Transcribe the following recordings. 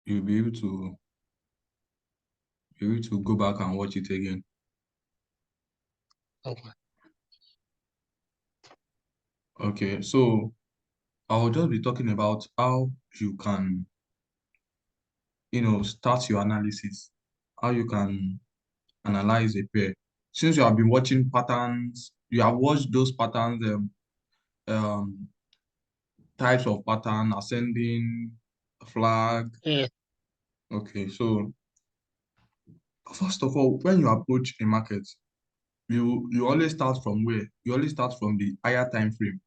you'll be able to go back and watch it again. Okay. Okay, so I'll just be talking about how you can, start your analysis, how you can analyze a pair. Since you have been watching patterns, you have watched those patterns, um, types of pattern, ascending, flag. Yeah. Okay, so first of all, when you approach a market, you always start from where? You always start from the higher time frame.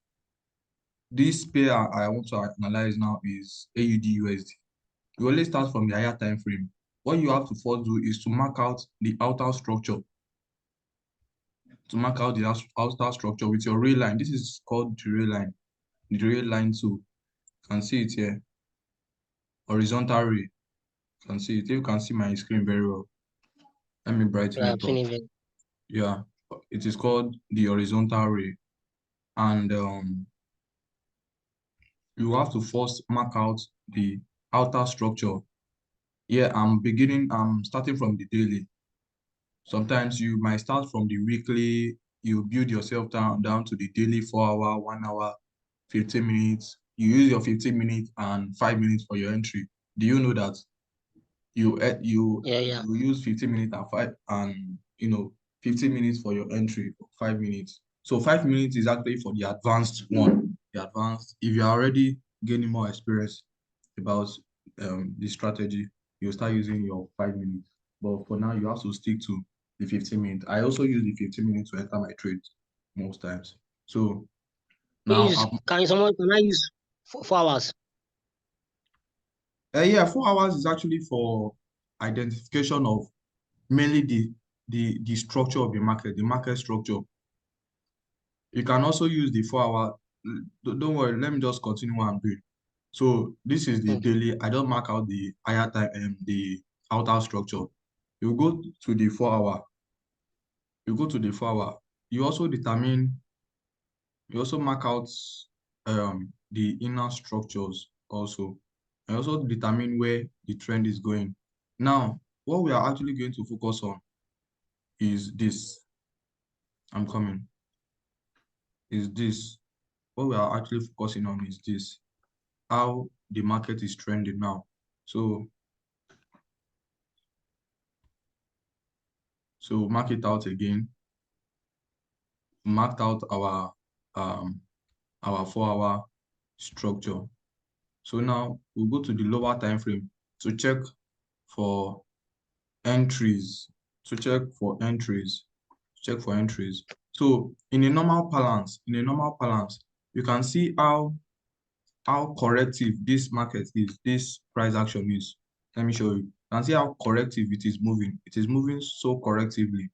This pair I want to analyze now is AUD USD. You always start from the higher time frame. What you have to first do is to mark out the outer structure, outer structure with your rail line. This is called the rail line. The rail line too. You can see it here. Horizontal ray. You can see it. If you can see my screen very well, let me brighten Yeah, I've it up. seen it. Yeah, it is called the horizontal ray. And you have to first mark out the outer structure. Yeah, I'm starting from the daily. Sometimes you might start from the weekly, you build yourself down to the daily 4 hour, 1 hour, 15 minutes. You use your 15 minutes and 5 minutes for your entry. Do you know that you eh, you Yeah, yeah. you use 15 minutes and 15 minutes for your entry, 5 minutes. So 5 minutes is actually for the advanced one. The advanced, if you're already gaining more experience about the strategy, you start using your 5 minutes. But for now, you have to stick to the 15 minutes. I also use the 15 minutes to enter my trades most times. So now, Can I use 4 hours? yeah, 4 hours is actually for identification of mainly the structure of the market structure. You can also use the 4 hour. Don't worry, let me just continue what I'm doing. So this is the Okay. daily. I don't mark out the higher time and the outer structure. You go to the 4 hour. You go to the 4 hour. You also determine. You also mark out the inner structures also. And also determine where the trend is going. Now, what we are actually going to focus on is this. I'm coming. Is this. What we are actually focusing on is this. How the market is trending now. So mark it out again. Marked out our 4 hour structure. So now we'll go to the lower time frame to check for entries. To check for entries. Check for entries. So in a normal balance, you can see how corrective this market is, this price action is. Let me show you. You can see how corrective it is moving. It is moving so correctively.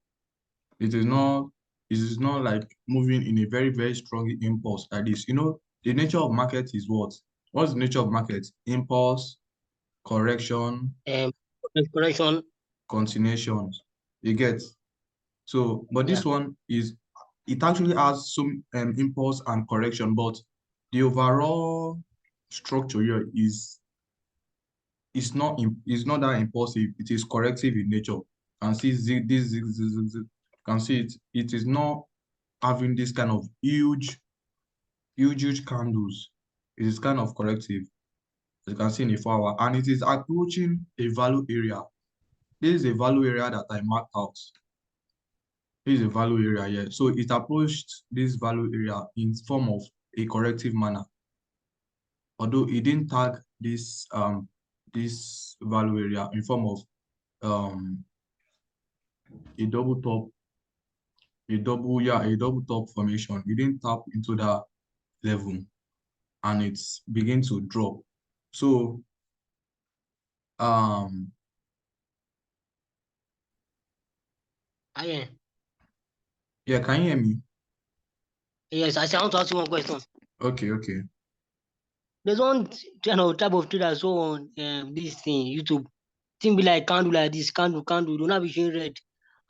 It is not, it is not like moving in a very, very strong impulse like this. The nature of market is what? What's the nature of market? Impulse, correction, Um, Correction. continuations. You get. So, but Yeah. this one it actually has some impulse and correction, but the overall structure here is not that impulsive. It is corrective in nature. You can see this zig, zig, zig, zig. You can see it. It is not having this kind of huge candles. It is kind of corrective, as you can see in the 4 hour, and it is approaching a value area. This is a value area that I marked out. This is a value area here. So it approached this value area in form of a corrective manner. Although it didn't tag this value area in form of um a double top, a double top formation. It didn't tap into that level and it's begin to drop. So um Yeah. yeah, can you hear me? Yes, I want to ask you one question. Okay. There's one type of trader I saw on this thing YouTube. Thing be like candle like this, candle. Don't have it showing red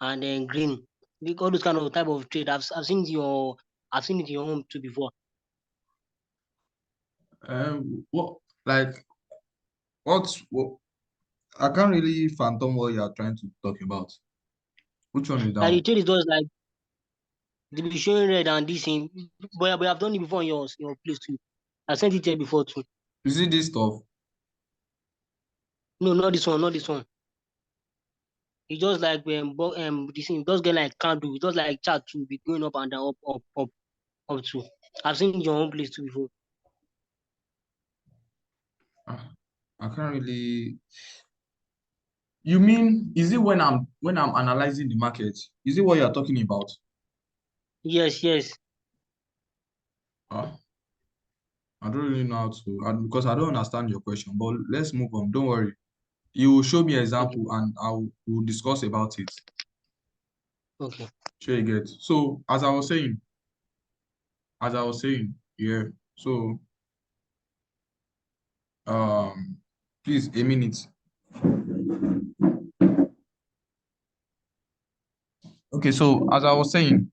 and then green. Because all those kind of type of trade. I've seen it in your home too before. What like what I can't really phantom what you are trying to talk about. Which one is that Like the one? trade is just like they be showing red and this thing. But I've done it before in your place too. I sent it here before too. You see this stuff? No, not this one, not this one. It's just like this thing just get like candle, it just like chat to be going up and down, up to. I've seen your own place too before. Ah, I can't really. You mean, is it when I'm analyzing the market? Is it what you're talking about? Yes, yes. Ah, I don't really know how to, because I don't understand your question. But let's move on. Don't worry. You will show me an Okay, example, and we'll discuss about it. okay. Sure you get. So as I was saying, yeah. So um, please a minute. Okay. So as I was saying,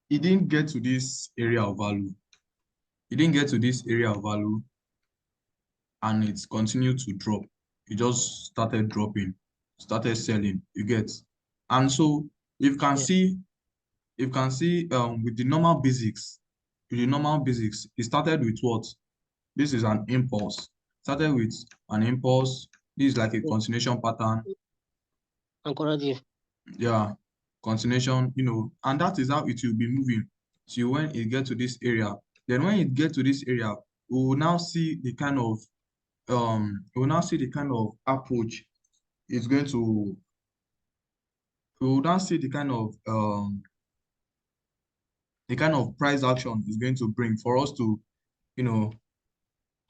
it didn't get to this area of value. It didn't get to this area of value, and it's continued to drop. It just started dropping, started selling. You get. And so you can Yeah. see, with the normal basics, it started with what? This is an impulse. Started with an impulse. This is like a Yeah. continuation pattern. And corrective. Yeah, continuation, and that is how it will be moving till when it get to this area. Then when it get to this area, we will now see the kind of approach it's going to we will now see the kind of price action is going to bring for us to, you know,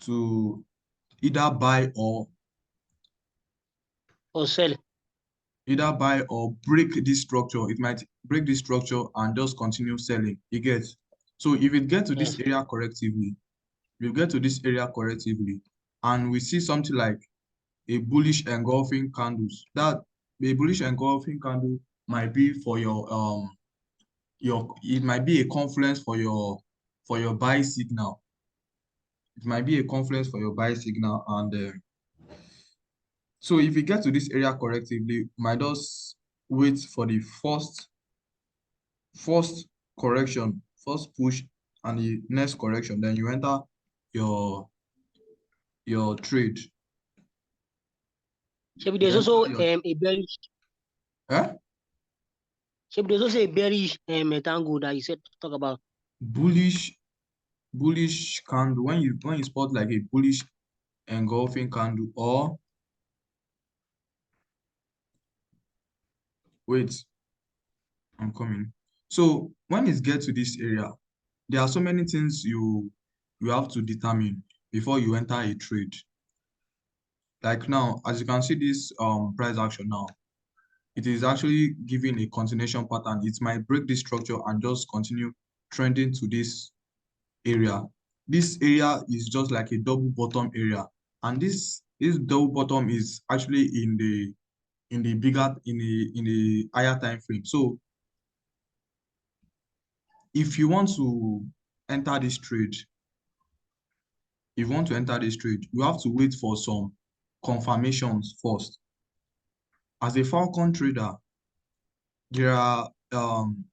to either buy or Or sell. break this structure. It might break this structure and just continue selling. You get. So if it get to this Yes. area correctively, we get to this area correctively, and we see something like a bullish engulfing candles. That a bullish engulfing candle might be for your it might be a confluence for your buy signal. It might be a confluence for your buy signal, and so if you get to this area correctively, might just wait for the first correction, first push, and the next correction. Then you enter your trade. Shebi You there's enter also your a bearish. eh? Shebi there's also a bearish rectangle that you said talk about. bullish bullish candle. When you spot like a bullish engulfing candle, or wait, I'm coming. So when it gets to this area, there are so many things you have to determine before you enter a trade. Like now, as you can see this price action now, it is actually giving a continuation pattern. It might break this structure and just continue trending to this area. This area is just like a double bottom area, and this double bottom is actually in the higher time frame. So if you want to enter this trade, if you want to enter this trade, you have to wait for some confirmations first. As a Falcon trader, there are um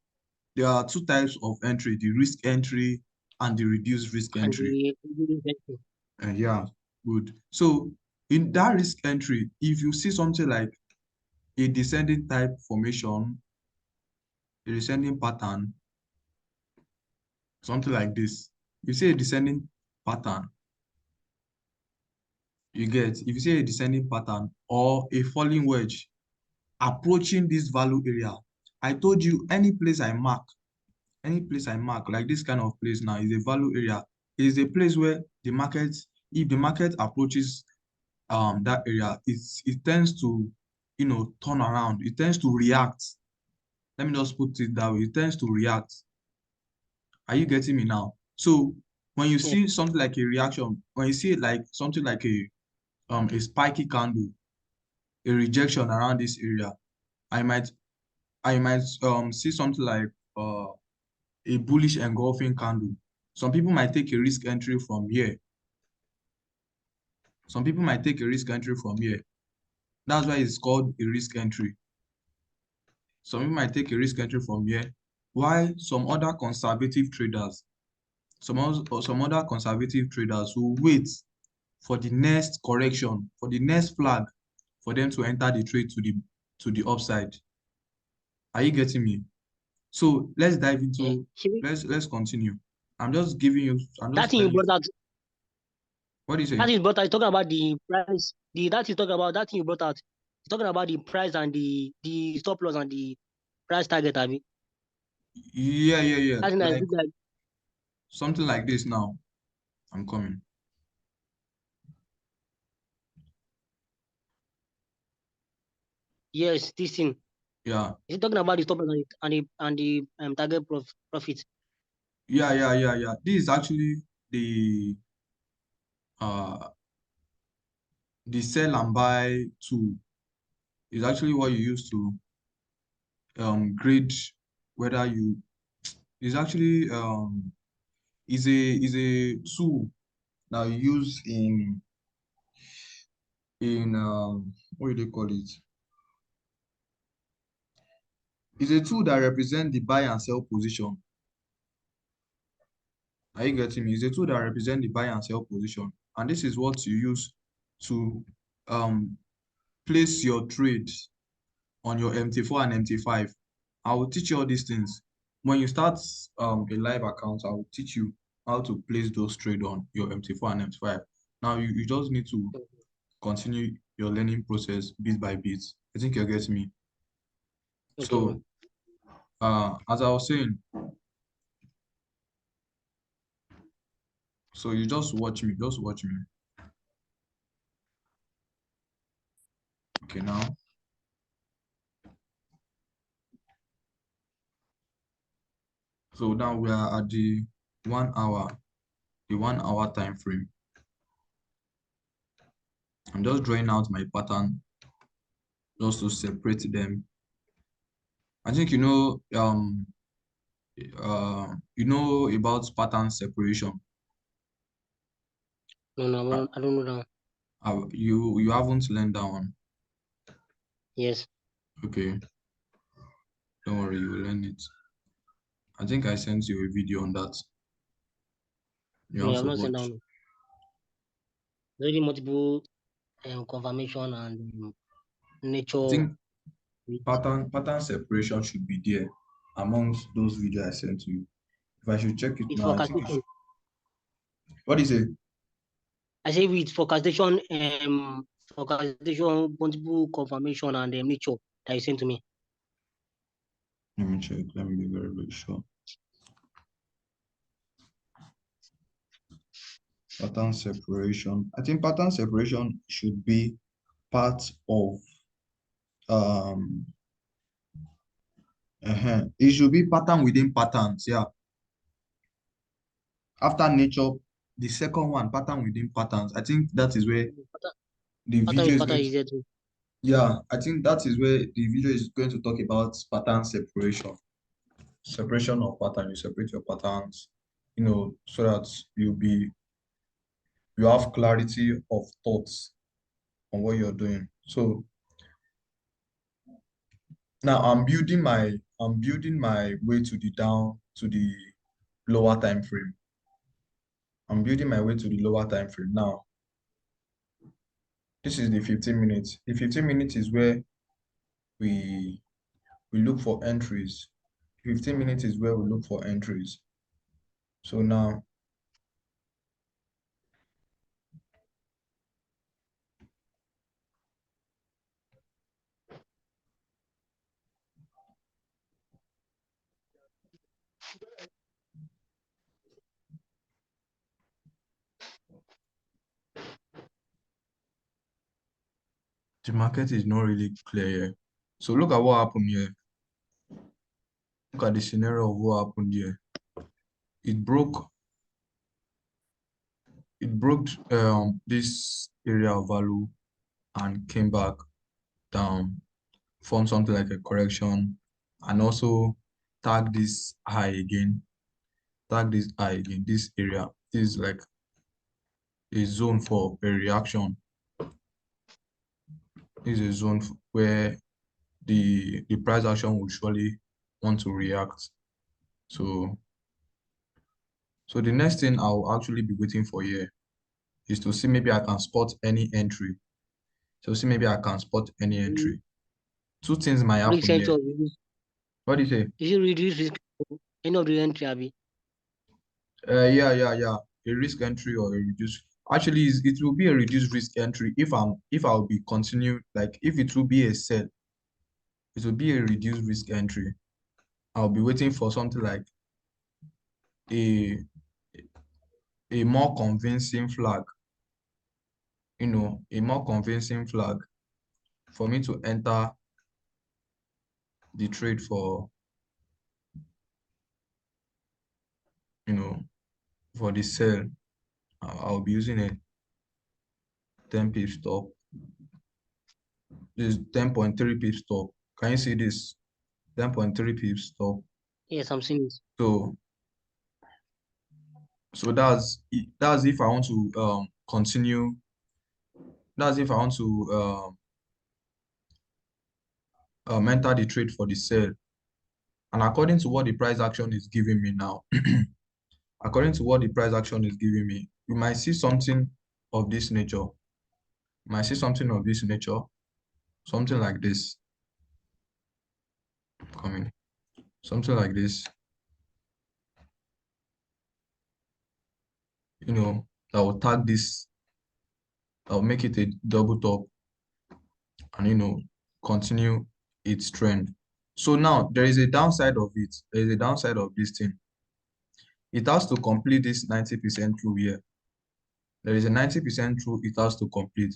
there are two types of entry: the risk entry and the reduced risk And entry. the Yeah, good. So in that risk entry, if you see something like a descending type formation, a descending pattern, something like this, you see a descending pattern, you get. If you see a descending pattern or a falling wedge approaching this value area, I told you any place I mark, like this kind of place now, is a value area. It is a place where if the market approaches that area, it tends to, turn around. It tends to react. Let me just put it that way. It tends to react. Are you getting me now? So when you yeah. see something like a reaction, when you see like something like a spiky candle, a rejection around this area, I might see something like uh a bullish engulfing candle. Some people might take a risk entry from here. Some people might take a risk entry from here. That's why it's called a risk entry. Some people might take a risk entry from here, while some other conservative traders, some other conservative traders will wait for the next correction, for the next flag, for them to enter the trade to the upside. Are you getting me? So let's dive Yeah. into let's continue. I'm just giving you. I'm That just thing you telling you. brought out, What do you that say? is brought out, talking about the price. The that is talking about that thing you brought out. It's talking about the price and the stop loss and the price target, Abi. Yeah, yeah, yeah. That thing that is Like big like something like this now. I'm coming. yes, this thing. Yeah, Is it talking about the stop loss and the target profit? yeah, yeah, yeah, yeah. This is actually the uh the sell and buy tool. Is actually what you use to grade whether you is actually is a tool that you use in what do they call it? It's a tool that represents the buy and sell position. Are you getting me? It's a tool that represents the buy and sell position. And this is what you use to um, place your trades on your MT4 and MT5. I will teach you all these things. When you start a live account, I will teach you how to place those trades on your MT4 and MT5. Now, you just need to continue your learning process bit by bit. I think you're getting me. Okay, bro. So, as I was saying, so you just watch me. Okay, now. So now we are at the 1 hour time frame. I'm just drawing out my pattern just to separate them. I think you know about pattern separation. No, no, Uh, I don't know that. you haven't learned that one. Yes. Okay, don't worry, you will learn it. I think I sent you a video on that. You No, have I have to not sent watch. down. Very multiple confirmation and I nature think with pattern separation should be there amongst those videos I sent to you. If I should check it with now, I think it should. forecastation. What is it? I say with forecastation, multiple confirmation and nature that you sent to me. Let me check. Let me be very, very sure. Pattern separation. I think pattern separation should be part of um it should be pattern within patterns. Yeah. After nature, the second one, pattern within patterns. I think that is where Pattern, the pattern video is is pattern going to, is there too. yeah, I think that is where the video is going to talk about pattern separation. Separation of pattern. You separate your patterns, so that you have clarity of thoughts on what you're doing. So now I'm building my way to the down to the lower time frame. I'm building my way to the lower time frame. Now, this is the 15 minutes. The 15 minutes is where we we look for entries. 15 minutes is where we look for entries. So now the market is not really clear here. So look at what happened here. Look at the scenario of what happened here. It broke this area of value and came back down, formed something like a correction, and also tag this high again. Tag this high again. This area. This is like a zone for a reaction. This is a zone where the price action will surely want to react. So the next thing I'll actually be waiting for here is to see maybe I can spot any entry. So see maybe I can spot any Mm, entry. Two things might risk happen entry here. of reduce. What do you say? Is it reduce risk any of the entry, Abi? Yeah. A risk entry or a reduced. Actually, it will be a reduced risk entry if I'll be continue like if it will be a sell, it will be a reduced risk entry. I'll be waiting for something like a a more convincing flag, a more convincing flag for me to enter the trade for, you know, for the sell. I'll be using a 10 pip stop. This 10.3 pip stop. Can you see this? 10.3 pip stop. Yes, I'm seeing it. So that's if I want to continue. That's if I want to enter the trade for the sell. And according to what the price action is giving me now, according to what the price action is giving me, you might see something of this nature. You might see something of this nature, something like this coming, something like this, that will tag this, that will make it a double top and, continue its trend. So now there is a downside of it. There is a downside of this thing. It has to complete this 90% through here. There is a 90% through it has to complete.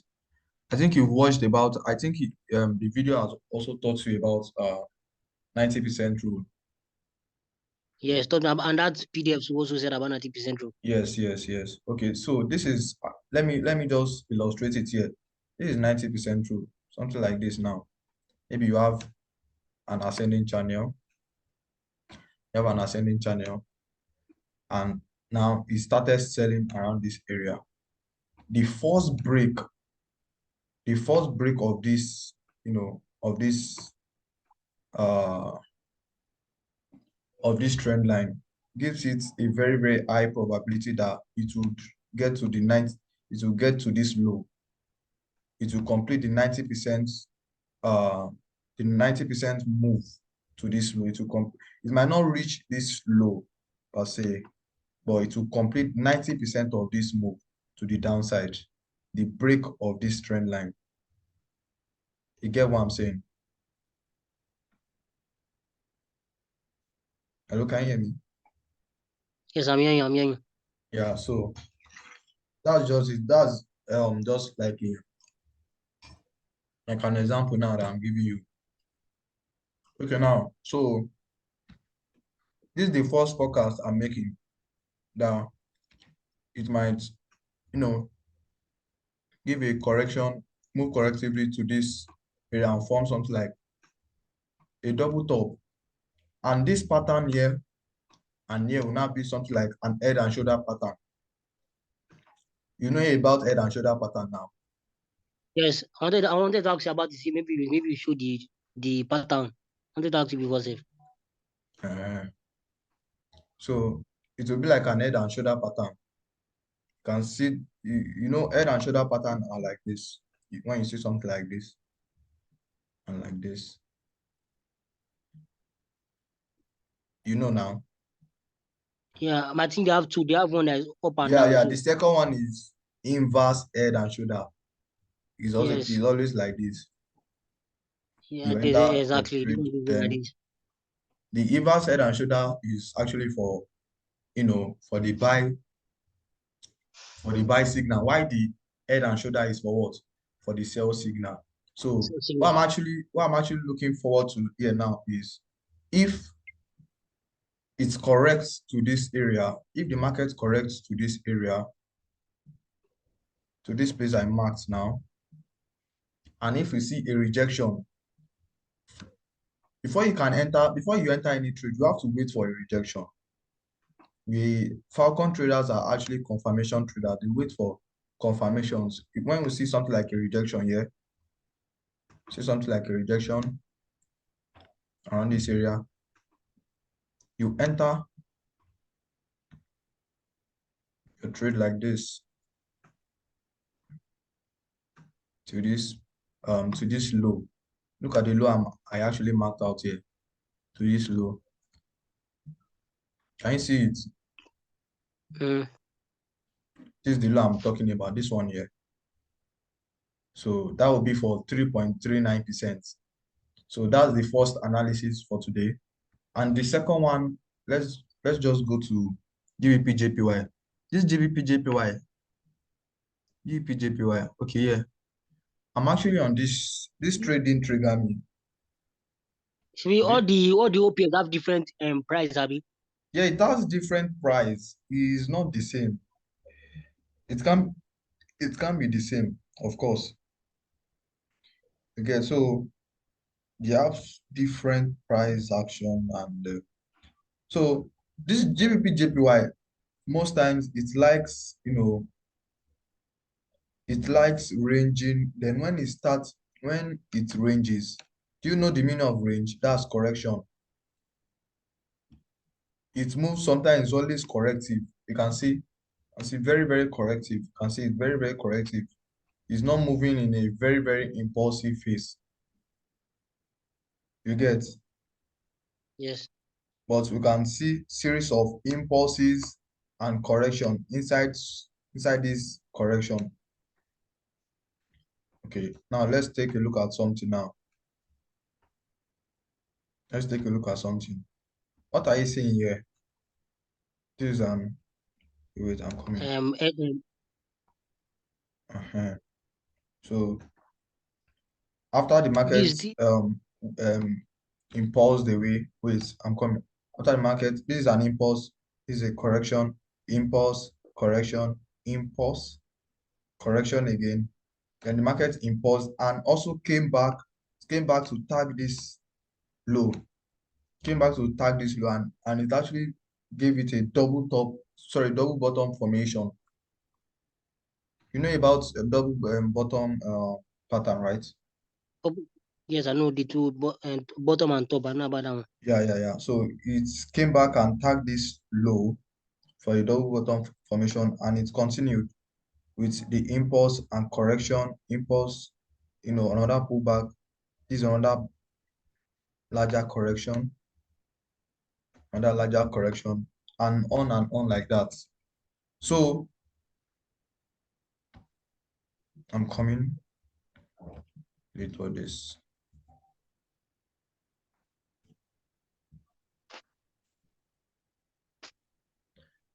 I think you've watched about, I think the video has also taught you about 90% rule. Yes, and that PDF also said about 90% true. Yes. Okay, so this is, let me just illustrate it here. This is 90% true. Something like this now. Maybe you have an ascending channel. You have an ascending channel, and now it started selling around this area. The first break, of this, uh of this trend line gives it a very, very high probability that it would get to the it will get to this low. It will complete the 90% uh the 90% move to this low. It might not reach this low per se, but it will complete 90% of this move to the downside, the break of this trend line. You get what I'm saying? Hello, can you hear me? Yes, I'm hearing you. I'm hearing you. Yeah, so that's just it. That's just like an example now that I'm giving you. Okay, now, so this is the first forecast I'm making that it might, you know, give a correction, move correctively to this area and form something like a double top. And this pattern here and here will now be something like an head and shoulder pattern. You know about head and shoulder pattern now. Yes, I wanted to ask you about this. Maybe you show the pattern. I wanted to ask you because if Uh, so it will be like an head and shoulder pattern. You can see, head and shoulder pattern are like this. When you see something like this and like this, now. yeah, I think they have two. They have one that is up and Yeah, down yeah. The too. second one is inverse head and shoulder. It's Yes, always like this. yeah, You enter your exactly. This trade, one is like then this. the inverse head and shoulder is actually for, for the buy signal. Why the head and shoulder is for what? For the sell signal. So So, what I'm actually looking forward to here now is if it corrects to this area, if the market corrects to this area, to this place I marked now, and if we see a rejection, before you enter any trade, you have to wait for a rejection. Falcon traders are actually confirmation traders. They wait for confirmations. When we see something like a rejection here, see something like a rejection around this area, you enter your trade like this to this low. Look at the low I actually marked out here, to this low. Can you see it? Mm. This is the low I'm talking about, this one here. So that will be for 3.39%. So that's the first analysis for today. And the second one, let's just go to GBP This GBP okay, yeah. I'm actually on this trade didn't trigger me. Should we Abi? all the OPS have different price, Abi? Yeah, it has different price. It's not the same. It can be the same, of course. Okay, so they have different price action and so this GBP most times it likes, it likes ranging. Then when it ranges, do you know the meaning of range? That's correction. It moves sometimes, it's always corrective. You can see, very, very corrective. You can see it's very, very corrective. It's not moving in a very, very impulsive phase. You get, Yes. but we can see series of impulses and correction inside this correction. Okay, now let's take a look at something now. Let's take a look at something. What are you seeing here? This is wait, I'm coming. So after the market This the um impulse away, wait, I'm coming. After the market, this is an impulse, this is a correction, impulse, correction, impulse, correction again. Then the market impulse and also came back to tag this low, and it actually gave it a double bottom formation. You know about a double bottom pattern, right? yes, I know the two bottom and top. I know about that one. Yeah. So it came back and tagged this low for a double bottom formation, and it continued with the impulse and correction, impulse, another pullback. This is larger correction, another larger correction, and on like that. So I'm coming with all this.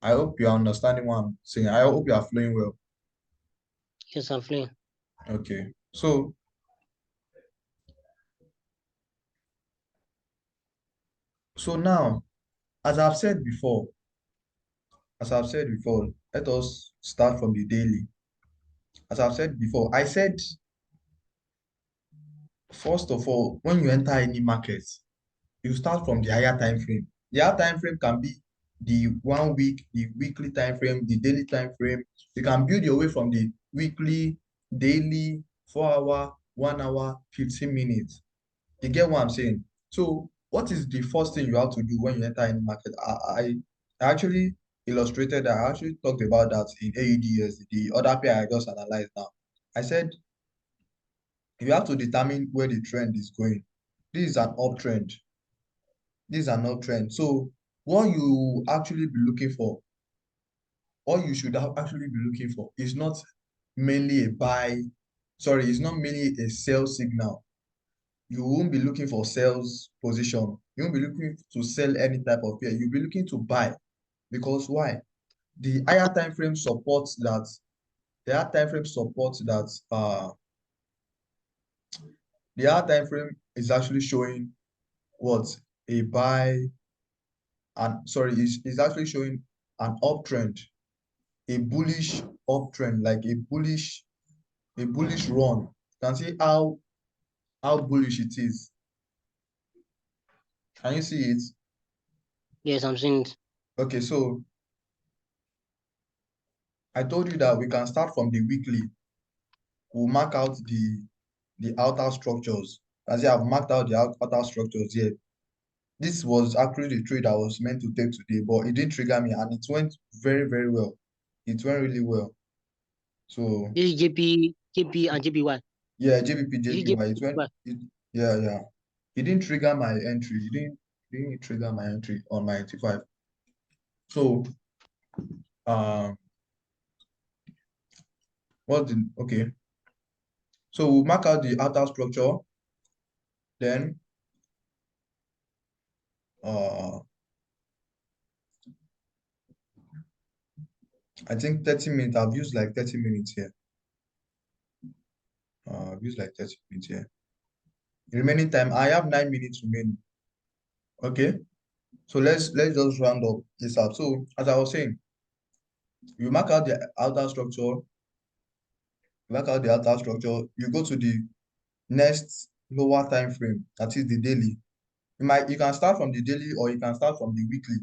I hope you are understanding what I'm saying. I hope you are flowing well. Yes, I'm flying. Okay. So now, as I've said before, let us start from the daily. As I've said before, I said, first of all, when you enter any market, you start from the higher time frame. The higher time frame can be the 1 week, the weekly time frame, the daily time frame. You can build your way from the weekly, daily, 4 hour, 1 hour, 15 minutes. You get what I'm saying? So what is the first thing you have to do when you enter any market? I actually illustrated that. I actually talked about that in AUDS, the other pair I just analyzed now. I said you have to determine where the trend is going. This is an uptrend. This is an uptrend. So what you actually be looking for, what you should actually be looking for is not mainly a buy, sorry, it's not mainly a sell signal. You won't be looking for sales position. You won't be looking to sell any type of pair. You'll be looking to buy. Because why? The higher time frame supports that. The higher time frame supports that. The higher time frame is actually showing what a buy, and sorry, is actually showing an uptrend, a bullish uptrend, like a bullish run. You can see how bullish it is. Can you see it? Yes, I'm seeing it. Okay, so I told you that we can start from the weekly. We'll mark out the outer structures. As I've marked out the outer structures here. This was actually the trade I was meant to take today, but it didn't trigger me, and it went very, very well. It went really well. So This is JP and JPY. yeah, JBP, Is it JPY. It went. JPY? Yeah, yeah. It didn't trigger my entry. It didn't trigger my entry on my 85. So um, okay? So we'll mark out the outer structure. Then I think 30 minutes. I've used like 30 minutes here. I've used like 30 minutes here. Remaining time, I have 9 minutes remaining. Okay. So let's just round up this up. So as I was saying, you mark out the outer structure, you go to the next lower time frame, that is the daily. You can start from the daily or you can start from the weekly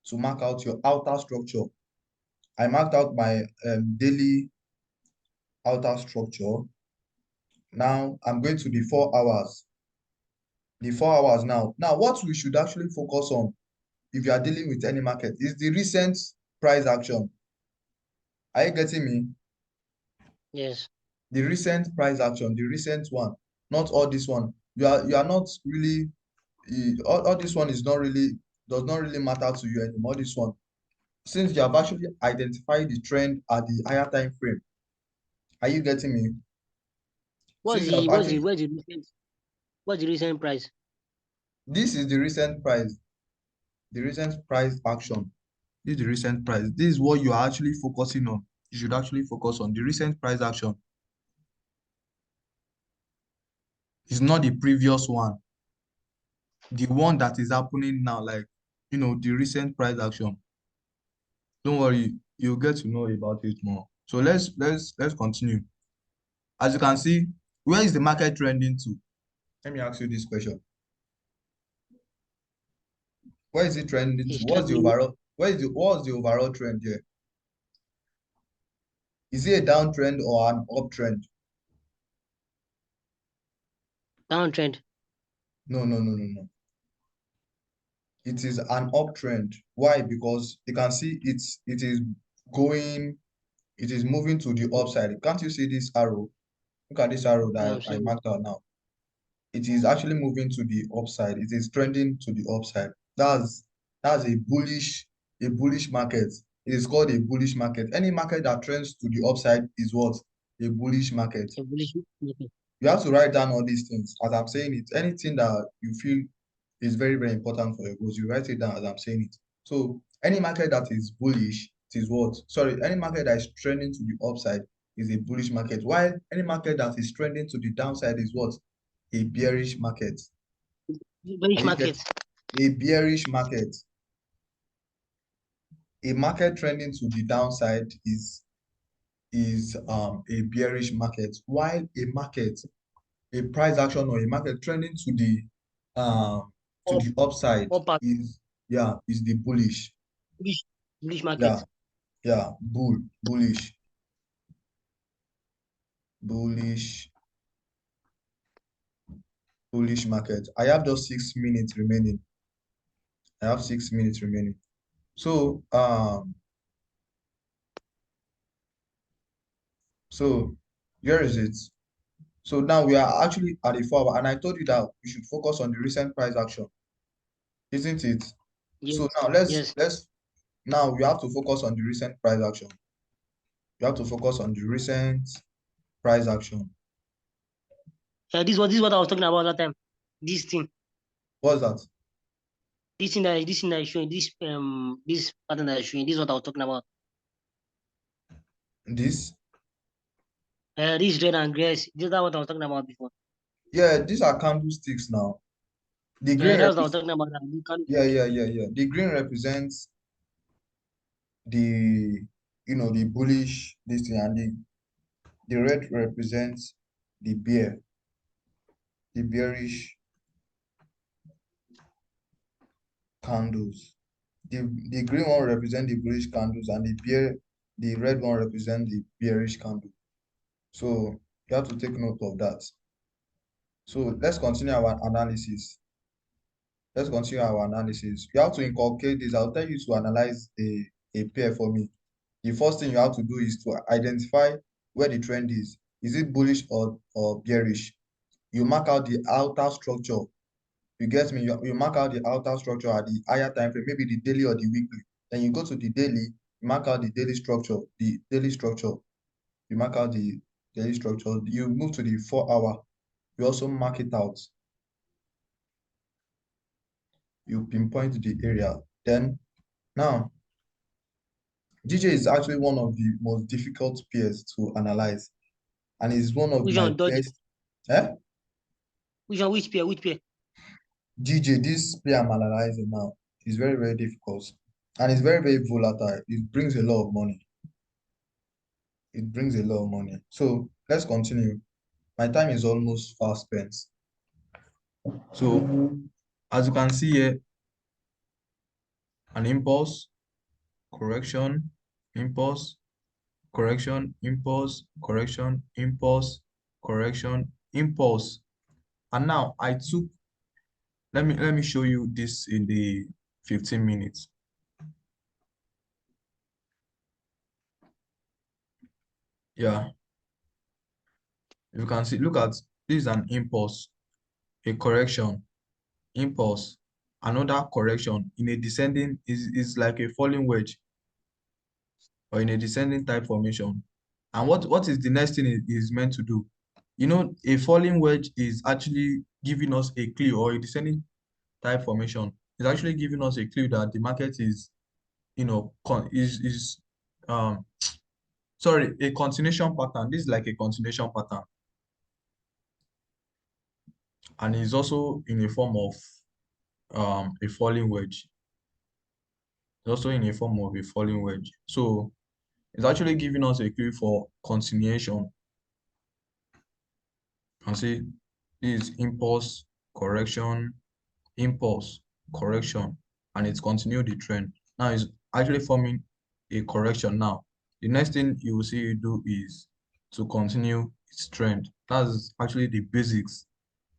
to mark out your outer structure. I marked out my daily outer structure. Now I'm going to the 4 hours. The 4 hours now. Now, what we should actually focus on if you are dealing with any market is the recent price action. Are you getting me? Yes. The recent price action, the recent one, not all this one. You are not really all this one is not really does not really matter to you anymore. This one, since you have actually identified the trend at the higher time frame. Are you getting me? What's Since you the have what's the actually what's the recent what's the recent price? this is the recent price, the recent price action. This is the recent price. This is what you are actually focusing on. You should actually focus on the recent price action. It's not the previous one. The one that is happening now, like the recent price action. Don't worry, you'll get to know about it more. So let's continue. As you can see, where is the market trending to? Let me ask you this question. Where is it trending to? It's What's the trending overall? What's the overall trend here? Is it a downtrend or an uptrend? downtrend. No, no, no, no, no. It is an uptrend. Why? Because you can see going, it is moving to the upside. Can't you see this arrow? Look at this arrow Yeah, that I'm I saying marked out now. It is actually moving to the upside. It is trending to the upside. That's a bullish market. It is called a bullish market. Any market that trends to the upside is what? A bullish market. a bullish market. You have to write down all these things. As I'm saying it, anything that you feel is very, very important for your goals, you write it down as I'm saying it. So any market that is bullish, it is what? Sorry, any market that is trending to the upside is a bullish market. While any market that is trending to the downside is what? A bearish market. Are Bullish you market. getting? A bearish market. A market trending to the downside is a bearish market, while a price action or a market trending to Up the upside up is the bullish. bullish bullish Yeah, market. yeah, bullish, bullish market. I have just 6 minutes remaining. I have 6 minutes remaining. So here is it. So now we are actually at a 4 hour, and I told you that we should focus on the recent price action, isn't it? So Yes, now let's yes. let's now we have to focus on the recent price action. You have to focus on the recent price action. This is what I was talking about that time. This thing. What's that? This thing that is showing this pattern that is showing. This is what I was talking about. This? This red and grace. This is what I was talking about before. Yeah, these are candlesticks now. The Yeah, green that's what I was represents, talking about. You can yeah, yeah, yeah, yeah. The green represents the, the bullish this thing, and the red represents the the bearish candles. The green one represents the bullish candles, and the red one represents the bearish candle. So you have to take note of that. So let's continue our analysis. Let's continue our analysis. You have to inculcate this. I'll tell you to analyze a pair for me. The first thing you have to do is to identify where the trend is. Is it bullish or bearish? You mark out the outer structure. You get me? You mark out the outer structure at the higher time frame, maybe the daily or the weekly. Then you go to the daily, you mark out the daily structure, the daily structure. You mark out the daily structure. You move to the 4 hour. You also mark it out. You pinpoint the area. Then now, DJ is actually one of the most difficult pairs to analyze, and is one of Which my one dodge? best. Eh? Which one? Which pair? Which pair? DJ, this pair I'm analyzing now is very, very difficult, and it's very, very volatile. It brings a lot of money. It brings a lot of money. So let's continue. My time is almost fast spent. So as you can see here, an impulse, correction, impulse, correction, impulse, correction, impulse, correction, impulse. And now I took, let me show you this in the 15 minutes. Yeah, you can see, look at, this is an impulse, a correction, impulse, another correction in a descending is like a falling wedge or in a descending type formation. And what is the next thing it is meant to do? You know, a falling wedge is actually giving us a clue, or a descending type formation is actually giving us a clue that the market is, you know, um sorry, a continuation pattern. This is like a continuation pattern, and is also in a form of a falling wedge. It's also in a form of a falling wedge. So it's actually giving us a clue for continuation. And see, this is impulse, correction, impulse, correction, and it's continued the trend. Now it's actually forming a correction now. The next thing you will see it do is to continue its trend. That's actually the basics,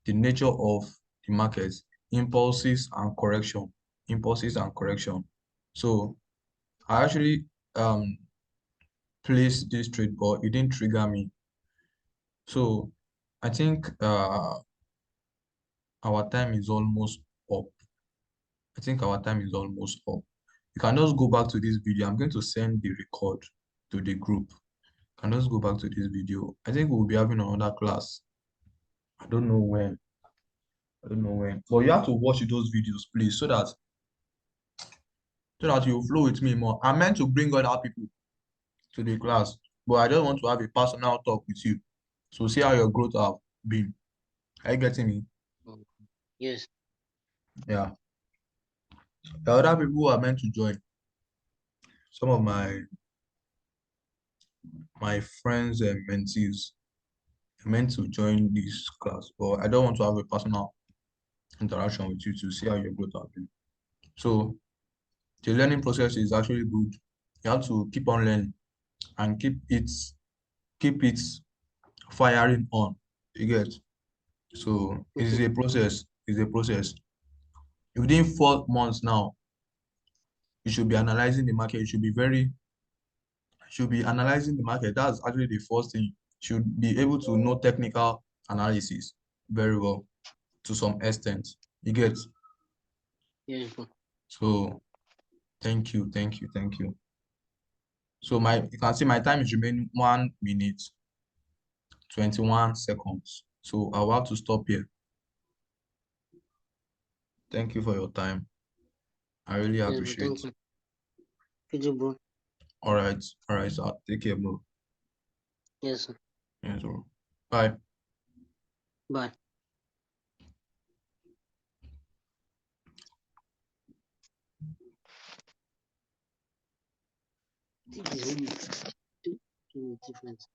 the nature of the market, impulses and correction, impulses and correction. So I actually placed this trade, but it didn't trigger me. So I think our time is almost up. I think our time is almost up. You can just go back to this video. I'm going to send the record to the group. You can just go back to this video. I think we'll be having another class. I don't know when. I don't know when. But you have to watch those videos, please, so that you flow with me more. I meant to bring other people to the class, but I just want to have a personal talk with you. So see how your growth have been. Are you getting me? Mm. Yes. Yeah. The other people who are meant to join, some of my friends and mentees are meant to join this class, but I don't want to have a personal interaction with you to see how your growth has been. So the learning process is actually good. You have to keep on learning and keep it firing on. You get? So it is Okay. a process. It's a process. Within 4 months now, you should be analyzing the market. You should be analyzing the market. That's actually the first thing. You should be able to know technical analysis very well to some extent. You get? Yes, bro. So thank you, thank you, thank you. So you can see my time is remaining 1 minute, 21 seconds. So I'll have to stop here. Thank you for your time. I really Yes, bro. appreciate. Thank you. Thank you, bro. All right, so take care, bro. Yes, sir. Yes, bro. Bye. Bye. This is really different.